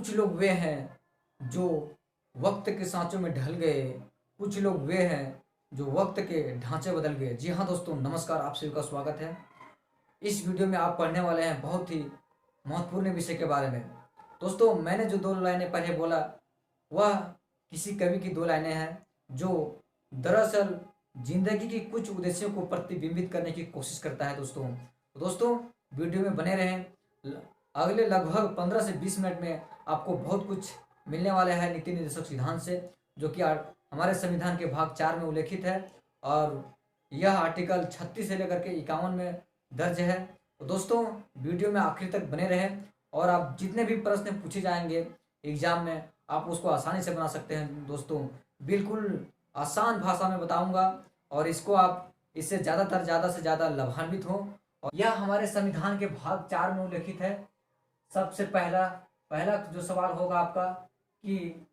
कुछ लोग वे हैं जो वक्त के सांचों में ढल गए, कुछ लोग वे हैं जो वक्त के ढांचे बदल गए। जी हाँ दोस्तों, नमस्कार, आप सभी का स्वागत है। इस वीडियो में आप पढ़ने वाले हैं बहुत ही महत्वपूर्ण विषय के बारे में। दोस्तों, मैंने जो दो लाइनें पहले बोला वह किसी कवि की दो लाइनें हैं जो दरअसल जिंदगी की कुछ उद्देश्यों को प्रतिबिंबित करने की कोशिश करता है। दोस्तों वीडियो में बने रहें। अगले लगभग 15 से 20 मिनट में आपको बहुत कुछ मिलने वाला है नीति निर्देशक सिद्धांत से, जो कि हमारे संविधान के भाग 4 में उल्लेखित है और यह आर्टिकल 36 से लेकर के 51 में दर्ज है। तो दोस्तों वीडियो में आखिर तक बने रहें और आप जितने भी प्रश्न पूछे जाएंगे एग्जाम में आप उसको आसानी से बना सकते हैं। दोस्तों बिल्कुल आसान भाषा में बताऊंगा और इसको आप इससे ज़्यादा से ज़्यादा लाभान्वित हो। और यह हमारे संविधान के भाग 4 में उल्लेखित है। सबसे पहला जो सवाल होगा आपका कि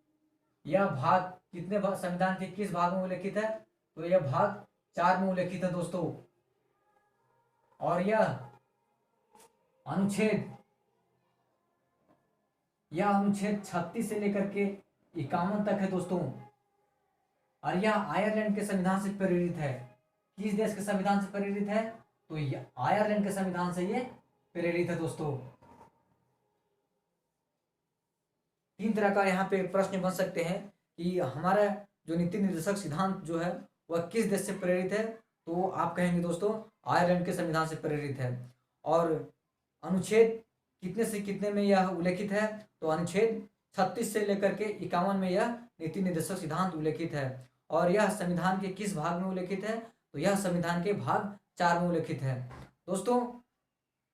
यह भाग कितने संविधान के किस भाग में उल्लेखित है, तो यह भाग 4 में उल्लेखित है दोस्तों। और यह अनुच्छेद 36 से लेकर के 51 तक है दोस्तों। और यह आयरलैंड के संविधान से प्रेरित है। किस देश के संविधान से प्रेरित है, तो यह आयरलैंड के संविधान से ये प्रेरित है दोस्तों। 3 तरह का यहाँ पे प्रश्न बन सकते हैं कि हमारा जो नीति निर्देशक सिद्धांत जो है वह किस देश से प्रेरित है, तो आप कहेंगे दोस्तों आयरलैंड के संविधान से प्रेरित है। और अनुच्छेद कितने से कितने में यह उल्लेखित है, तो अनुच्छेद 36 से लेकर के 51 में यह नीति निर्देशक सिद्धांत उल्लेखित है। और यह संविधान के किस भाग में उल्लेखित है, तो यह संविधान के भाग 4 में उल्लेखित है। दोस्तों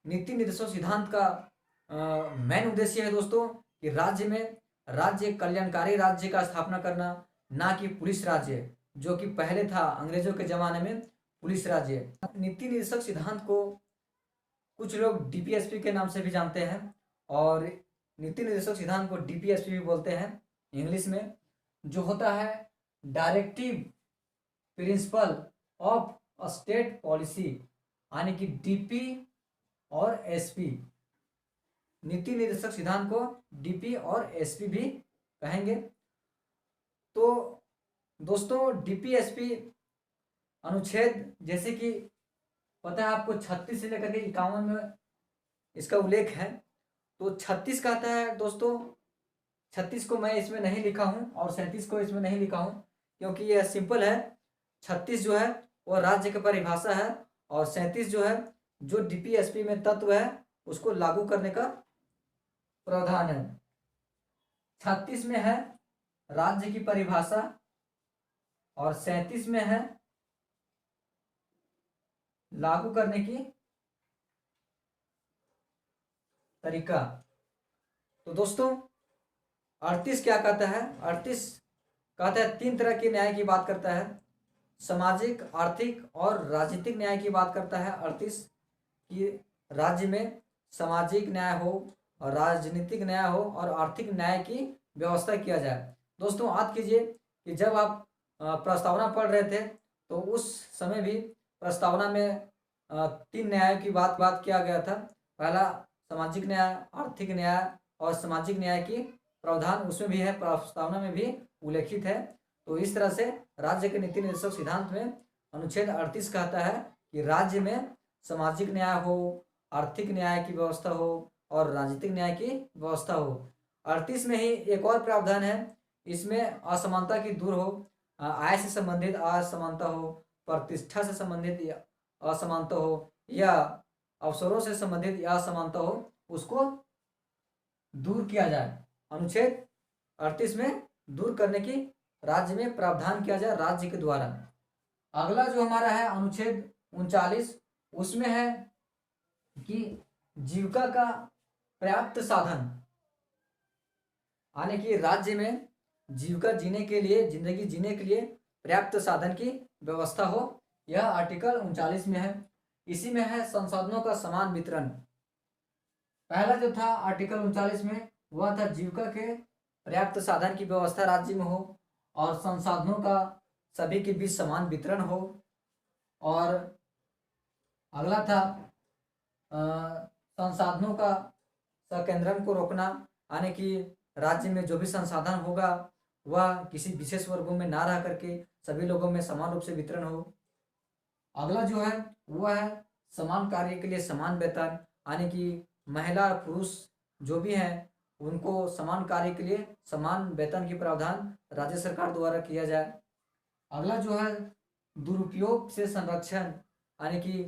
नीति निर्देशक सिद्धांत का मेन उद्देश्य है दोस्तों कि राज्य कल्याणकारी राज्य का स्थापना करना, ना कि पुलिस राज्य, जो कि पहले था अंग्रेजों के जमाने में पुलिस राज्य। नीति निर्देशक सिद्धांत को कुछ लोग डीपीएसपी के नाम से भी जानते हैं और नीति निर्देशक सिद्धांत को डीपीएसपी भी बोलते हैं इंग्लिश में, जो होता है directive principle of state policy, यानी कि डीपी और एसपी। नीति निर्देशक सिद्धांत को डीपी और एसपी भी कहेंगे। तो दोस्तों डीपीएसपी अनुच्छेद जैसे कि पता है आपको 36 से लेकर के 51 में इसका उल्लेख है। तो 36 कहता है दोस्तों, 36 को मैं इसमें नहीं लिखा हूं और 37 को इसमें नहीं लिखा हूं क्योंकि यह सिंपल है। 36 जो है वह राज्य की परिभाषा है और 37 जो है जो डीपीएसपी में तत्व है उसको लागू करने का प्रावधान है। 36 में है राज्य की परिभाषा और 37 में है लागू करने की तरीका। तो दोस्तों 38 क्या कहता है, 38 कहता है 3 तरह के न्याय की बात करता है। सामाजिक, आर्थिक और राजनीतिक न्याय की बात करता है 38 कि राज्य में सामाजिक न्याय हो और राजनीतिक न्याय हो और आर्थिक न्याय की व्यवस्था किया जाए। दोस्तों याद कीजिए कि जब आप प्रस्तावना पढ़ रहे थे तो उस समय भी प्रस्तावना में 3 न्याय की बात किया गया था। पहला सामाजिक न्याय, आर्थिक न्याय और सामाजिक न्याय की प्रावधान उसमें भी है, प्रस्तावना में भी उल्लेखित है। तो इस तरह से राज्य के नीति निर्देशक सिद्धांत में अनुच्छेद 38 कहता है कि राज्य में सामाजिक न्याय हो, आर्थिक न्याय की व्यवस्था हो और राजनीतिक न्याय की व्यवस्था हो। 38 में ही एक और प्रावधान है, इसमें असमानता की दूर हो, आय से संबंधित असमानता हो, प्रतिष्ठा से संबंधित असमानता हो या अवसरों से संबंधित या असमानता हो, उसको दूर किया जाए। अनुच्छेद 38 में दूर करने की राज्य में प्रावधान किया जाए राज्य के द्वारा। अगला जो हमारा है अनुच्छेद 39, उसमें है कि जीविका का पर्याप्त साधन, यानी कि राज्य में जीविका जीने के लिए, जिंदगी जीने के लिए पर्याप्त साधन की व्यवस्था हो। यह आर्टिकल 39 में है। इसी में है संसाधनों का समान वितरण। पहला जो था आर्टिकल 39 में वह था जीविका के पर्याप्त साधन की व्यवस्था राज्य में हो और संसाधनों का सभी के बीच समान वितरण हो। और अगला था संसाधनों का संकेंद्रण को रोकना, यानी कि राज्य में जो भी संसाधन होगा वह किसी विशेष वर्गों में ना रह करके सभी लोगों में समान रूप से वितरण हो। अगला जो है वह है समान कार्य के लिए समान वेतन, यानी कि महिला और पुरुष जो भी हैं उनको समान कार्य के लिए समान वेतन की प्रावधान राज्य सरकार द्वारा किया जाए। अगला जो है दुरुपयोग से संरक्षण, यानी कि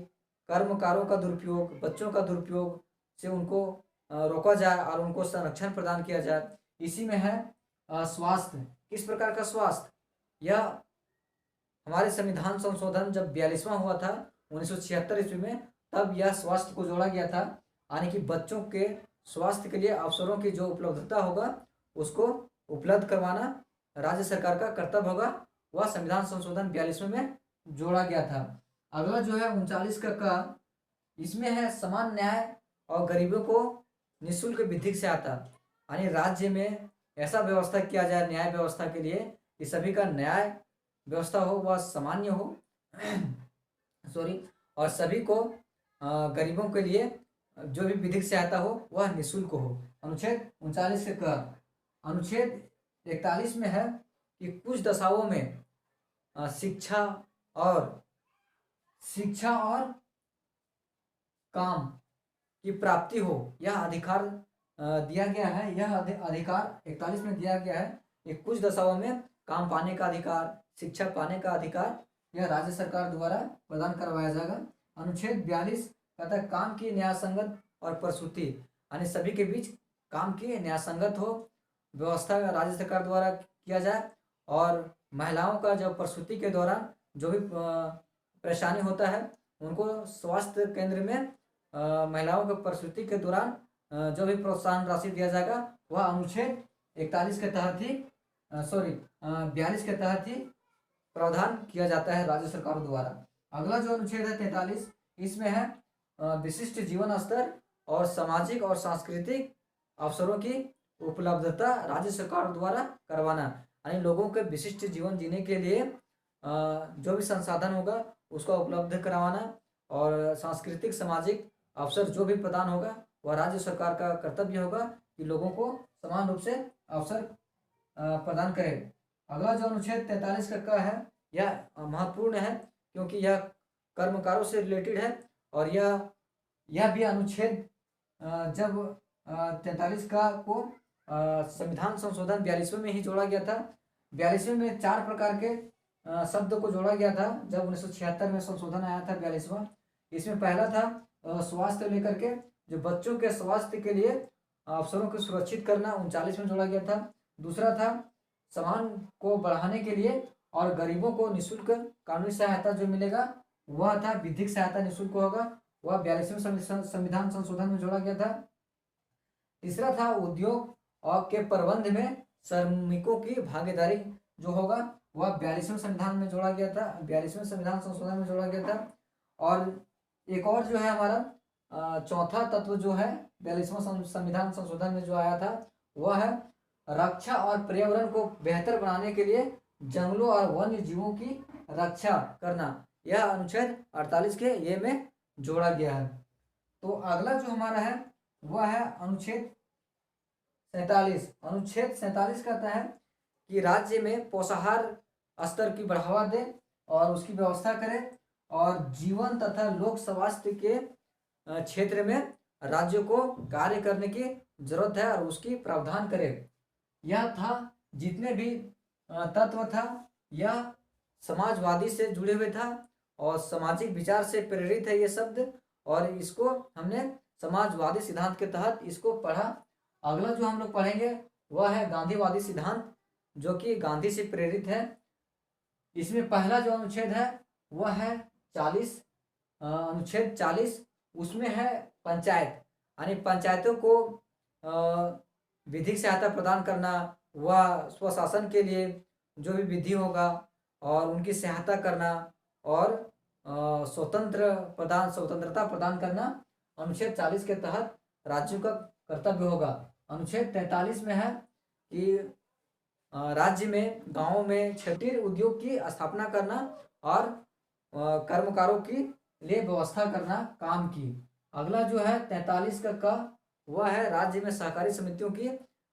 कर्मकारों का दुरुपयोग, बच्चों का दुरुपयोग से उनको रोका जाए और उनको संरक्षण प्रदान किया जाए। इसी में है स्वास्थ्य। किस प्रकार का स्वास्थ्य? यह हमारे संविधान संशोधन जब 42वां हुआ था 1976 ईस्वी में, तब यह स्वास्थ्य को जोड़ा गया था, यानी कि बच्चों के स्वास्थ्य के लिए अवसरों की जो उपलब्धता होगा उसको उपलब्ध करवाना राज्य सरकार का कर्तव्य होगा। वह संविधान संशोधन 42वें में जोड़ा गया था। अगला जो है 39 का इसमें है समान न्याय और गरीबों को निःशुल्क विधिक सहायता, यानी राज्य में ऐसा व्यवस्था किया जाए न्याय व्यवस्था के लिए कि सभी का न्याय व्यवस्था हो वह सामान्य हो सॉरी, और सभी को गरीबों के लिए जो भी विधिक सहायता हो वह निःशुल्क हो। अनुच्छेद 39 का अनुच्छेद 41 में है कि कुछ दशाओं में शिक्षा और काम की प्राप्ति हो यह अधिकार दिया गया है। यह अधिकार 41 में दिया गया है कि कुछ दशाओं में काम पाने का अधिकार, शिक्षा पाने का अधिकार यह राज्य सरकार द्वारा प्रदान करवाया जाएगा। अनुच्छेद 42 कहता है काम की न्यायसंगत और प्रसूति, यानी सभी के बीच काम की न्यायसंगत हो व्यवस्था राज्य सरकार द्वारा किया जाए। और महिलाओं का जब प्रसूति के दौरान जो भी परेशानी होता है उनको स्वास्थ्य केंद्र में महिलाओं के प्रसूति के दौरान जो भी प्रोत्साहन राशि दिया जाएगा वह अनुच्छेद 41 के तहत ही 42 के तहत ही प्रावधान किया जाता है राज्य सरकार द्वारा। अगला जो अनुच्छेद है 43, इसमें है विशिष्ट जीवन स्तर और सामाजिक और सांस्कृतिक अवसरों की उपलब्धता राज्य सरकार द्वारा करवाना, यानी लोगों के विशिष्ट जीवन जीने के लिए जो भी संसाधन होगा उसका उपलब्ध करवाना और सांस्कृतिक सामाजिक अवसर जो भी प्रदान होगा वह राज्य सरकार का कर्तव्य होगा कि लोगों को समान रूप से अवसर प्रदान करे। अगला जो अनुच्छेद 43 का है यह महत्वपूर्ण है क्योंकि यह कर्मकारों से रिलेटेड है और यह भी अनुच्छेद जब 43 का को संविधान संशोधन 42वें में ही जोड़ा गया था। 42वें में 4 प्रकार के शब्द को जोड़ा गया था जब 1976 में संशोधन आया था 42वां। इसमें पहला था स्वास्थ्य लेकर के, जो बच्चों के स्वास्थ्य के लिए अवसरों को सुरक्षित करना 39 में जोड़ा गया था। दूसरा था समान को बढ़ाने के लिए और गरीबों को निःशुल्क कानूनी सहायता जो मिलेगा वह था विधिक सहायता निःशुल्क होगा, वह 42वें संविधान संशोधन में जोड़ा गया था। तीसरा था उद्योग और के प्रबंध में श्रमिकों की भागीदारी जो होगा वह 42वें संविधान में जोड़ा गया था, 42वें संविधान संशोधन में जोड़ा गया था। और एक और जो है हमारा चौथा तत्व जो है 42वें संविधान संशोधन में जो आया था वह है रक्षा और पर्यावरण को बेहतर बनाने के लिए जंगलों और वन्य जीवों की रक्षा करना, यह अनुच्छेद 48 के ये में जोड़ा गया है। तो अगला जो हमारा है वह है अनुच्छेद 47। अनुच्छेद 47 कहता है कि राज्य में पोषाहार स्तर की बढ़ावा दे और उसकी व्यवस्था करे और जीवन तथा लोक स्वास्थ्य के क्षेत्र में राज्य को कार्य करने की जरूरत है और उसकी प्रावधान करे। यह था जितने भी तत्व था यह समाजवादी से जुड़े हुए था और सामाजिक विचार से प्रेरित है ये शब्द, और इसको हमने समाजवादी सिद्धांत के तहत इसको पढ़ा। अगला जो हम लोग पढ़ेंगे वह है गांधीवादी सिद्धांत जो कि गांधी से प्रेरित है। इसमें पहला जो अनुच्छेद है वह है 40 अनुच्छेद 40, उसमें है पंचायत, यानी पंचायतों को विधिक सहायता प्रदान करना, वह स्वशासन के लिए जो भी विधि होगा और उनकी सहायता करना और स्वतंत्रता प्रदान करना अनुच्छेद 40 के तहत राज्यों का कर्तव्य होगा। अनुच्छेद 43 में है कि राज्य में गांवों में कुटीर उद्योग की स्थापना करना और कर्मकारों की लिए व्यवस्था करना काम की। अगला जो है 43 का वह है राज्य में सहकारी समितियों की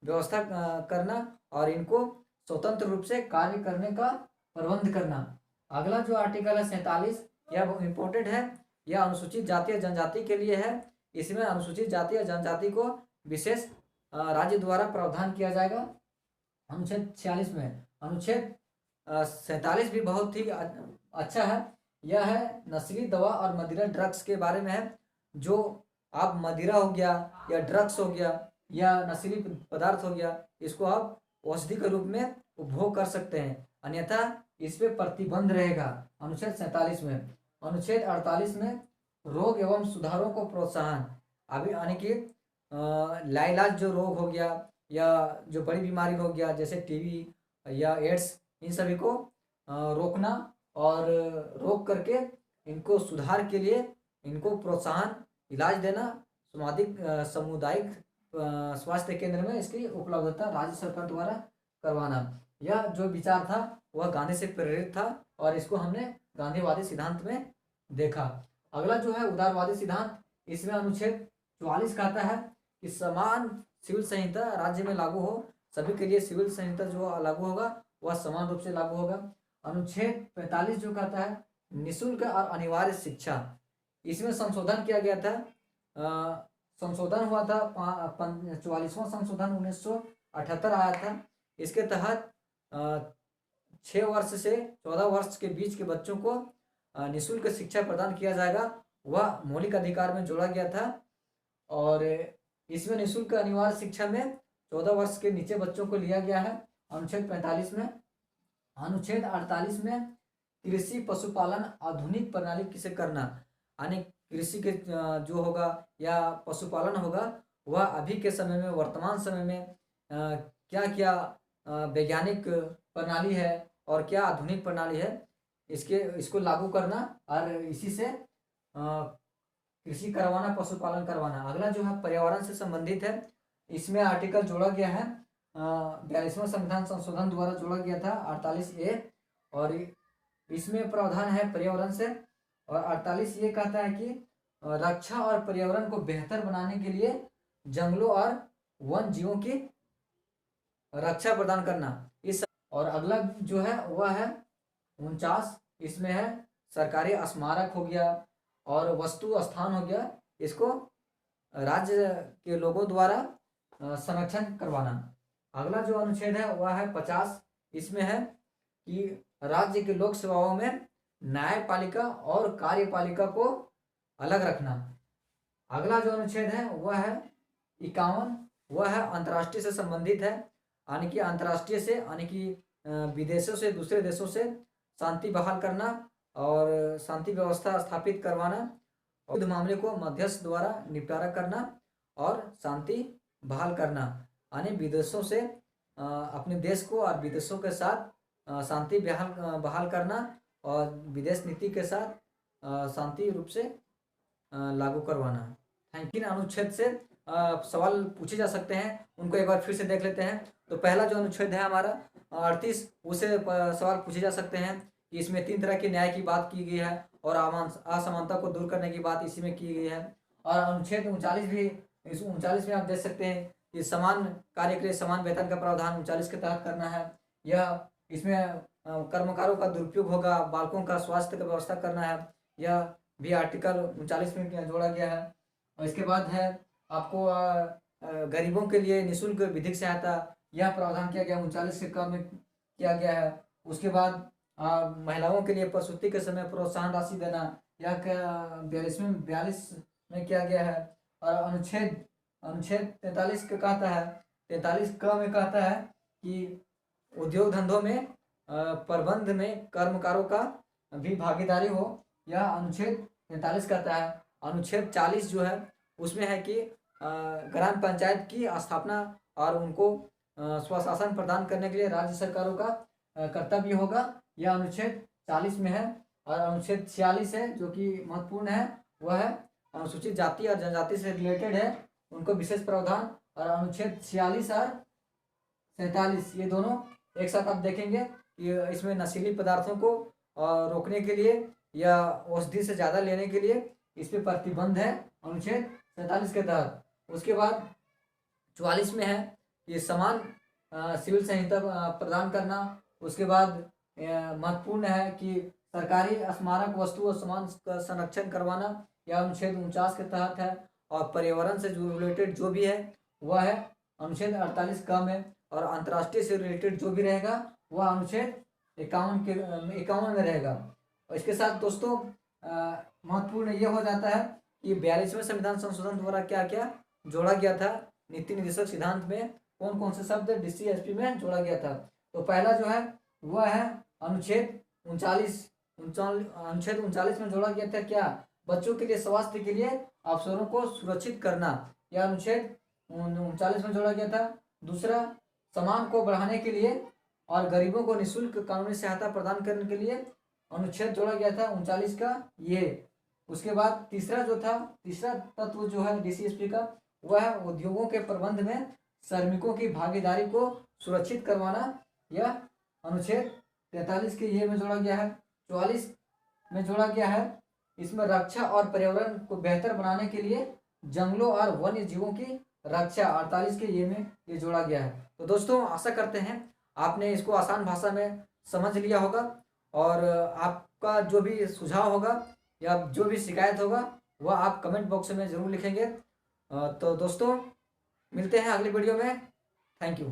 व्यवस्था करना और इनको स्वतंत्र रूप से कार्य करने का प्रबंध करना। अगला जो आर्टिकल है 47, यह इम्पोर्टेंट है। यह अनुसूचित जाति और जनजाति के लिए है। इसमें अनुसूचित जाति और जनजाति को विशेष राज्य द्वारा प्रावधान किया जाएगा। अनुच्छेद 46 में अनुच्छेद 47 भी बहुत ही अच्छा है। यह है नशीली दवा और मदिरा ड्रग्स के बारे में है। जो आप मदिरा हो गया या ड्रग्स हो गया या नशीली पदार्थ हो गया, इसको आप औषधि के रूप में उपभोग कर सकते हैं, अन्यथा इस पे प्रतिबंध रहेगा। अनुच्छेद 47 में। अनुच्छेद 48 में रोग एवं सुधारों को प्रोत्साहन। अभी यानी कि लाइलाज जो रोग हो गया या जो बड़ी बीमारी हो गया जैसे टीबी या एड्स, इन सभी को रोकना और रोक करके इनको सुधार के लिए इनको प्रोत्साहन, इलाज देना। सामुदायिक स्वास्थ्य केंद्र में इसकी उपलब्धता राज्य सरकार द्वारा करवाना। यह जो विचार था वह गांधी से प्रेरित था और इसको हमने गांधीवादी सिद्धांत में देखा। अगला जो है उदारवादी सिद्धांत। इसमें अनुच्छेद 44 कहता है कि समान सिविल संहिता राज्य में लागू हो। सभी के लिए सिविल संहिता जो लागू होगा वह समान रूप से लागू होगा। अनुच्छेद 45 जो कहता है निःशुल्क और अनिवार्य शिक्षा। इसमें संशोधन किया गया था। संशोधन हुआ था 44वां संशोधन 1978 आया था। इसके तहत 6 वर्ष से 14 वर्ष के बीच के बच्चों को निःशुल्क शिक्षा प्रदान किया जाएगा, वह मौलिक अधिकार में जोड़ा गया था। और इसमें निःशुल्क अनिवार्य शिक्षा में 14 वर्ष के नीचे बच्चों को लिया गया है अनुच्छेद 45 में। अनुच्छेद 48 में कृषि पशुपालन आधुनिक प्रणाली किसे करना, यानी कृषि के जो होगा या पशुपालन होगा वह अभी के समय में, वर्तमान समय में क्या क्या वैज्ञानिक प्रणाली है और क्या आधुनिक प्रणाली है, इसको लागू करना और इसी से कृषि करवाना, पशुपालन करवाना। अगला जो है पर्यावरण से संबंधित है। इसमें आर्टिकल जोड़ा गया है 42वां संविधान संशोधन द्वारा जोड़ा गया था 48A, और इसमें प्रावधान है पर्यावरण से। और 48 ये कहता है कि रक्षा और पर्यावरण को बेहतर बनाने के लिए जंगलों और वन जीवों की रक्षा प्रदान करना। इस और अगला जो है वह है 49। इसमें है सरकारी स्मारक हो गया और वस्तु स्थान हो गया, इसको राज्य के लोगों द्वारा संरक्षण करवाना। अगला जो अनुच्छेद है वह है 50। इसमें है कि राज्य के लोक सेवाओं में न्यायपालिका और कार्यपालिका को अलग रखना। अगला जो अनुच्छेद है वह है 51। वह है अंतर्राष्ट्रीय से संबंधित है, यानी कि अंतर्राष्ट्रीय से यानी कि विदेशों से, दूसरे देशों से शांति बहाल करना और शांति व्यवस्था स्थापित करवाना, और युद्ध मामले को मध्यस्थ द्वारा निपटारा करना और शांति बहाल करना, यानी विदेशों से अपने देश को और विदेशों के साथ शांति बहाल करना और विदेश नीति के साथ शांति रूप से लागू करवाना। Thank you. अनुच्छेद से सवाल पूछे जा सकते हैं, उनको एक बार फिर से देख लेते हैं। तो पहला जो अनुच्छेद है हमारा 38, उसे सवाल पूछे जा सकते हैं कि इसमें 3 तरह के न्याय की बात की गई है और असमानता को दूर करने की बात इसी में की गई है। और अनुच्छेद 39 भी, इस 39 में आप देख सकते हैं कि समान कार्य के लिए समान वेतन का प्रावधान 39 के तहत करना है। यह इसमें कर्मकारों का दुरुपयोग होगा, बालकों का स्वास्थ्य का व्यवस्था करना है, यह भी आर्टिकल 39 में जोड़ा गया है। और इसके बाद है आपको गरीबों के लिए निःशुल्क विधिक सहायता, यह प्रावधान किया गया 39 के क्रम में किया गया है। उसके बाद महिलाओं के लिए प्रसूति के समय प्रोत्साहन राशि देना, यह 42 में किया गया है। और अनुच्छेद 43 का कहता है, 43 क में कहता है कि उद्योग धंधों में प्रबंध में कर्मकारों का भी भागीदारी हो, यह अनुच्छेद 43 कहता है। अनुच्छेद 40 जो है उसमें है कि ग्राम पंचायत की स्थापना और उनको स्वशासन प्रदान करने के लिए राज्य सरकारों का कर्तव्य होगा, यह अनुच्छेद 40 में है। और अनुच्छेद 46 है जो कि महत्वपूर्ण है, वह है अनुसूचित जाति और जनजाति से रिलेटेड है, उनको विशेष प्रावधान। और अनुच्छेद 46 और 47 ये दोनों एक साथ आप देखेंगे कि इसमें नशीली पदार्थों को रोकने के लिए या औषधि से ज़्यादा लेने के लिए इस पर प्रतिबंध है अनुच्छेद 47 के तहत। उसके बाद 44 में है कि समान सिविल संहिता प्रदान करना। उसके बाद महत्वपूर्ण है कि सरकारी स्मारक वस्तु और सामान का संरक्षण करवाना, यह अनुच्छेद 49 के तहत है। और पर्यावरण से जो रिलेटेड जो भी है वह है अनुच्छेद 48 कम है। और अंतर्राष्ट्रीय से रिलेटेड जो भी रहेगा वह अनुच्छेद 51 में रहेगा। और इसके साथ दोस्तों महत्वपूर्ण ये हो जाता है कि 42वें संविधान संशोधन द्वारा क्या क्या जोड़ा गया था नीति निर्देशक सिद्धांत में, कौन कौन से शब्द DCSP में जोड़ा गया था। तो पहला जो है वह है अनुच्छेद 39 में जोड़ा गया था क्या, बच्चों के लिए स्वास्थ्य के लिए अवसरों को सुरक्षित करना, यह अनुच्छेद 39 में जोड़ा गया था। दूसरा, सम्मान को बढ़ाने के लिए और गरीबों को निःशुल्क कानूनी सहायता प्रदान करने के लिए अनुच्छेद जोड़ा गया था 39 का ये। उसके बाद तीसरा तत्व जो है DCSP का वह है उद्योगों के प्रबंध में श्रमिकों की भागीदारी को सुरक्षित करवाना, यह अनुच्छेद 43 के ये में जोड़ा गया है। 44 में जोड़ा गया है, इसमें रक्षा और पर्यावरण को बेहतर बनाने के लिए जंगलों और वन्य जीवों की रक्षा 48 के ये में ये जोड़ा गया है। तो दोस्तों आशा करते हैं आपने इसको आसान भाषा में समझ लिया होगा और आपका जो भी सुझाव होगा या जो भी शिकायत होगा वह आप कमेंट बॉक्स में ज़रूर लिखेंगे। तो दोस्तों मिलते हैं अगली वीडियो में। Thank you.